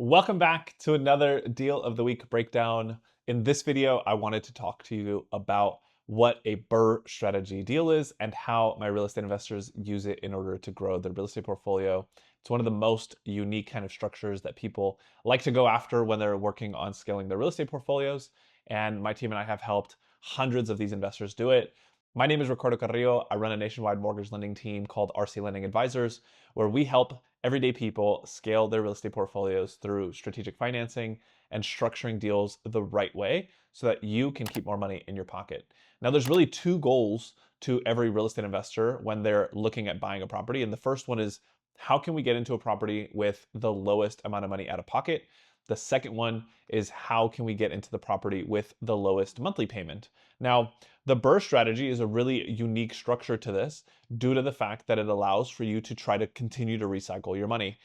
Welcome back to another Deal of the Week breakdown. In this video, I wanted to talk to you about what a BRRRR strategy deal is and how my real estate investors use it in order to grow their real estate portfolio. It's one of the most unique kind of structures that people like to go after when they're working on scaling their real estate portfolios. And my team and I have helped hundreds of these investors do it. My name is Ricardo Carrillo. I run a nationwide mortgage lending team called RC Lending Advisors, where we help everyday people scale their real estate portfolios through strategic financing and structuring deals the right way so that you can keep more money in your pocket. Now, there's really two goals to every real estate investor when they're looking at buying a property. And the first one is, how can we get into a property with the lowest amount of money out of pocket? The second one is, how can we get into the property with the lowest monthly payment? Now, the BRRRR strategy is a really unique structure to this due to the fact that it allows for you to try to continue to recycle your money.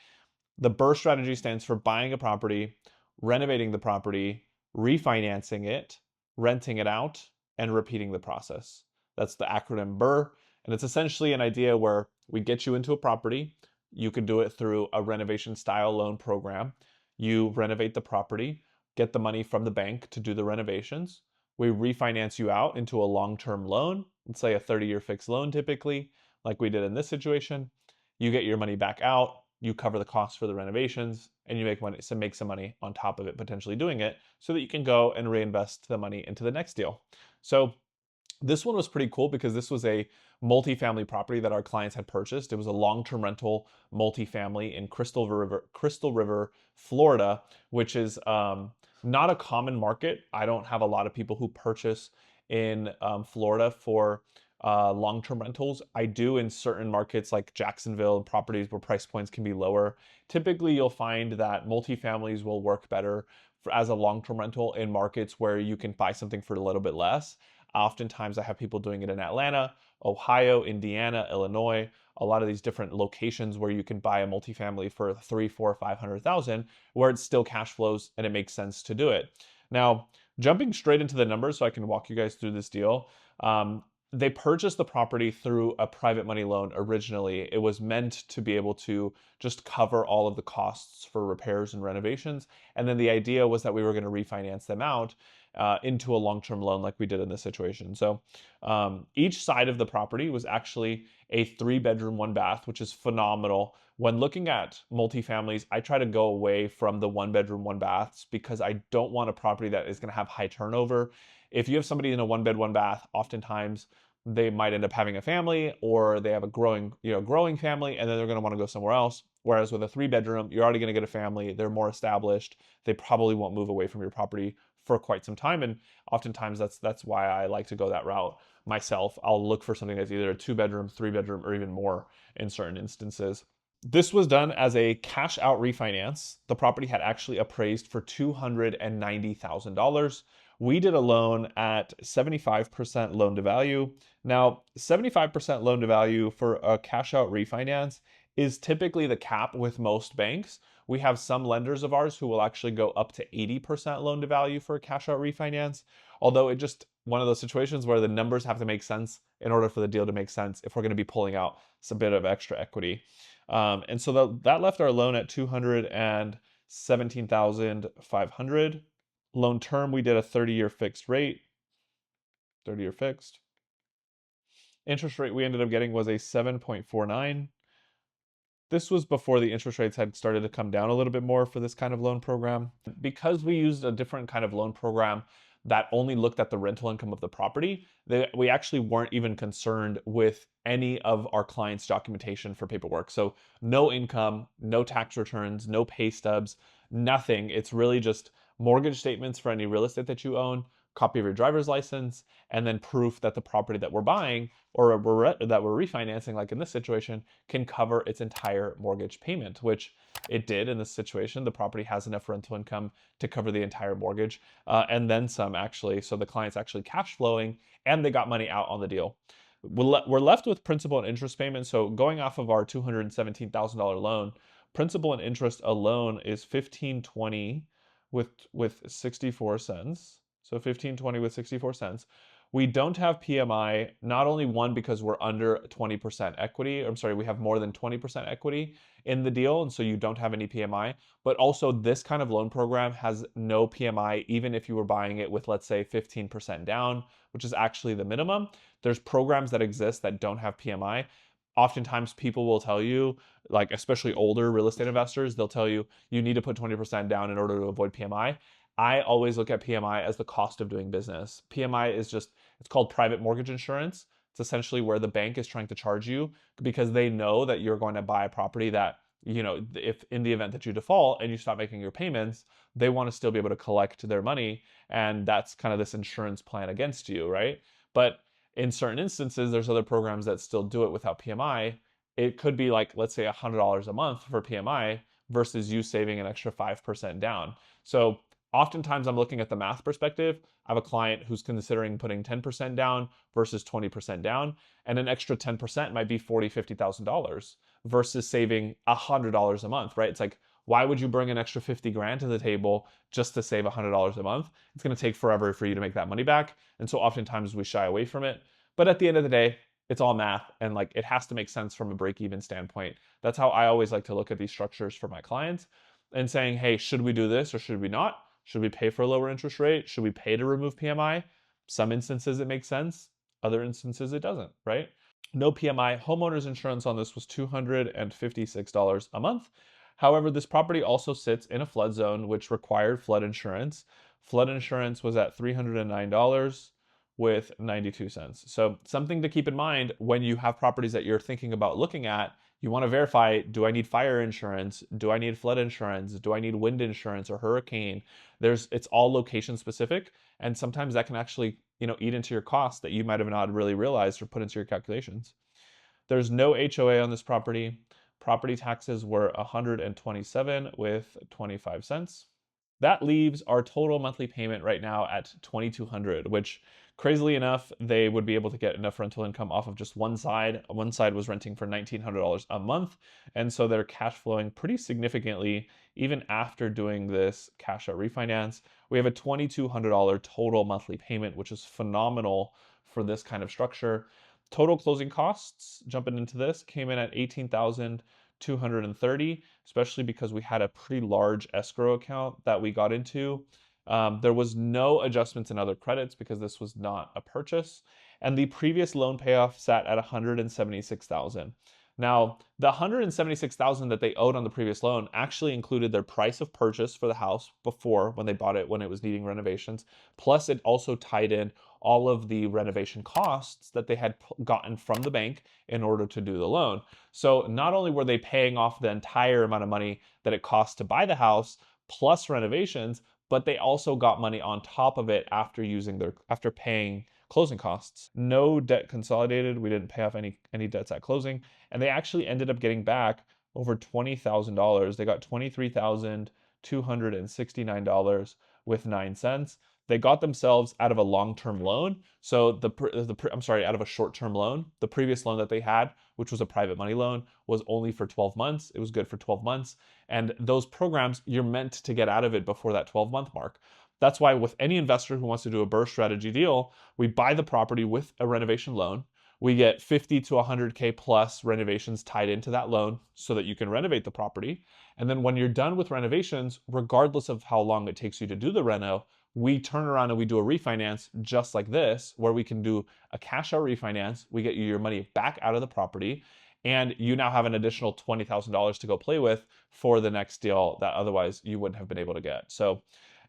The BRRRR strategy stands for buying a property, renovating the property, refinancing it, renting it out, and repeating the process. That's the acronym BRRRR, and it's essentially an idea where we get you into a property. You could do it through a renovation style loan program. You renovate the property, get the money from the bank to do the renovations. We refinance you out into a long-term loan, let's say a 30-year fixed loan typically, like we did in this situation. You get your money back out, you cover the costs for the renovations, and you make some money on top of it, potentially doing it, so that you can go and reinvest the money into the next deal. So this one was pretty cool because this was a multifamily property that our clients had purchased. It was a long-term rental multifamily in Crystal River, Florida, which is not a common market. I don't have a lot of people who purchase in Florida for long-term rentals. I do in certain markets like Jacksonville, properties where price points can be lower. Typically, you'll find that multifamilies will work better as a long-term rental in markets where you can buy something for a little bit less. Oftentimes I have people doing it in Atlanta, Ohio, Indiana, Illinois, a lot of these different locations where you can buy a multifamily for 3, 4, 500,000, where it still cash flows and it makes sense to do it. Now, jumping straight into the numbers so I can walk you guys through this deal. They purchased the property through a private money loan originally. It was meant to be able to just cover all of the costs for repairs and renovations. And then the idea was that we were going to refinance them out into a long-term loan like we did in this situation. So each side of the property was actually a 3-bedroom, 1-bath, which is phenomenal. When looking at multifamilies, I try to go away from the 1-bedroom, 1-baths because I don't want a property that is going to have high turnover. If you have somebody in a 1-bed, 1-bath, oftentimes they might end up having a family, or they have a growing family, and then they're going to want to go somewhere else. Whereas with a 3-bedroom, you're already going to get a family. They're more established. They probably won't move away from your property for quite some time. And oftentimes that's why I like to go that route myself. I'll look for something that's either a 2-bedroom, 3-bedroom, or even more in certain instances. This was done as a cash out refinance. The property had actually appraised for $290,000. We did a loan at 75% loan to value. Now, 75% loan to value for a cash out refinance is typically the cap with most banks. We have some lenders of ours who will actually go up to 80% loan to value for a cash out refinance. Although it just one of those situations where the numbers have to make sense in order for the deal to make sense if we're going to be pulling out some bit of extra equity. And so that left our loan at $217,500. Loan term, we did a 30-year fixed rate, 30-year fixed. Interest rate we ended up getting was a 7.49. This was before the interest rates had started to come down a little bit more for this kind of loan program. Because we used a different kind of loan program that only looked at the rental income of the property, we actually weren't even concerned with any of our clients' documentation for paperwork. So no income, no tax returns, no pay stubs, nothing. It's really just mortgage statements for any real estate that you own, copy of your driver's license, and then proof that the property that we're buying or that we're refinancing, like in this situation, can cover its entire mortgage payment, which it did in this situation. The property has enough rental income to cover the entire mortgage and then some, actually. So the client's actually cash flowing and they got money out on the deal. We're left with principal and interest payments. So going off of our $217,000 loan, principal and interest alone is $1,520 with 64 cents. So $1,520 with 64 cents, We don't have PMI, not only one, because we're under 20% equity, I'm sorry, we have more than 20% equity in the deal, and so you don't have any PMI, but also this kind of loan program has no PMI, even if you were buying it with, let's say, 15% down, which is actually the minimum. There's programs that exist that don't have PMI. Oftentimes people will tell you, like especially older real estate investors, they'll tell you you need to put 20% down in order to avoid PMI. I always look at PMI as the cost of doing business. PMI is just, it's called private mortgage insurance. It's essentially where the bank is trying to charge you because they know that you're going to buy a property that, you know, if in the event that you default and you stop making your payments, they want to still be able to collect their money. And that's kind of this insurance plan against you, right? But in certain instances, there's other programs that still do it without PMI. It could be like, let's say $100 a month for PMI versus you saving an extra 5% down. So oftentimes I'm looking at the math perspective. I have a client who's considering putting 10% down versus 20% down, and an extra 10% might be $40,000, $50,000 versus saving $100 a month, right? It's like, why would you bring an extra 50 grand to the table just to save $100 a month? It's going to take forever for you to make that money back. And so oftentimes we shy away from it. But at the end of the day, it's all math, and like it has to make sense from a break-even standpoint. That's how I always like to look at these structures for my clients and saying, hey, should we do this or should we not? Should we pay for a lower interest rate? Should we pay to remove PMI? Some instances it makes sense. Other instances it doesn't, right? No PMI. Homeowners insurance on this was $256 a month. However, this property also sits in a flood zone, which required flood insurance. Flood insurance was at $309 with 92 cents. So something to keep in mind when you have properties that you're thinking about looking at. You want to verify, do I need fire insurance? Do I need flood insurance? Do I need wind insurance or hurricane? It's all location specific. And sometimes that can actually, eat into your cost that you might have not really realized or put into your calculations. There's no HOA on this property. Property taxes were 127 with 25 cents. That leaves our total monthly payment right now at $2,200, which crazily enough, they would be able to get enough rental income off of just one side. One side was renting for $1,900 a month. And so they're cash flowing pretty significantly even after doing this cash out refinance. We have a $2,200 total monthly payment, which is phenomenal for this kind of structure. Total closing costs, jumping into this, came in at $18,230, especially because we had a pretty large escrow account that we got into. There was no adjustments in other credits because this was not a purchase. And the previous loan payoff sat at $176,000. Now, the $176,000 that they owed on the previous loan actually included their price of purchase for the house before, when they bought it, when it was needing renovations. Plus, it also tied in all of the renovation costs that they had gotten from the bank in order to do the loan. So not only were they paying off the entire amount of money that it cost to buy the house plus renovations, but they also got money on top of it after paying closing costs. No debt consolidated. We didn't pay off any debts at closing, and they actually ended up getting back over $20,000. They got $23,269 with 9 cents. They got themselves out of a long-term loan. So out of a short-term loan. The previous loan that they had, which was a private money loan, was only for 12 months. It was good for 12 months. And those programs, you're meant to get out of it before that 12-month mark. That's why with any investor who wants to do a BRRRR strategy deal, we buy the property with a renovation loan. We get 50 to 100K plus renovations tied into that loan so that you can renovate the property. And then when you're done with renovations, regardless of how long it takes you to do the reno, we turn around and we do a refinance just like this, where we can do a cash out refinance. We get you your money back out of the property, and you now have an additional $20,000 to go play with for the next deal that otherwise you wouldn't have been able to get. So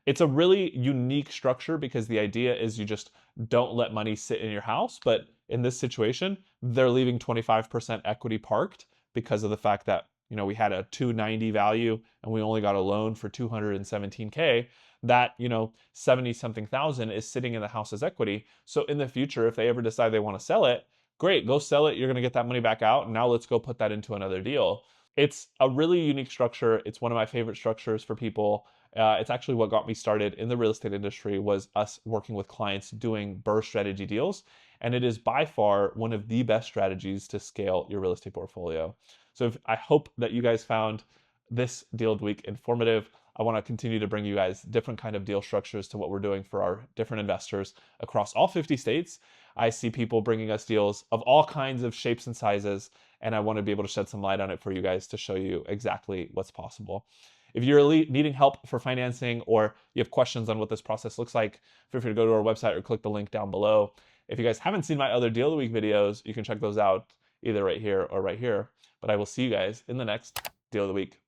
it's a really unique structure because the idea is you just don't let money sit in your house. But in this situation, they're leaving 25% equity parked because of the fact that, we had a 290 value and we only got a loan for 217K. That, 70 something thousand is sitting in the house as equity. So in the future, if they ever decide they want to sell it, great, go sell it. You're going to get that money back out. And now let's go put that into another deal. It's a really unique structure. It's one of my favorite structures for people. It's actually what got me started in the real estate industry, was us working with clients doing BRRRR strategy deals. And it is by far one of the best strategies to scale your real estate portfolio. So I hope that you guys found this deal of the week informative. I want to continue to bring you guys different kind of deal structures to what we're doing for our different investors across all 50 states. I see people bringing us deals of all kinds of shapes and sizes, and I want to be able to shed some light on it for you guys to show you exactly what's possible. If you're needing help for financing or you have questions on what this process looks like, feel free to go to our website or click the link down below. If you guys haven't seen my other Deal of the Week videos, you can check those out either right here or right here. But I will see you guys in the next Deal of the Week.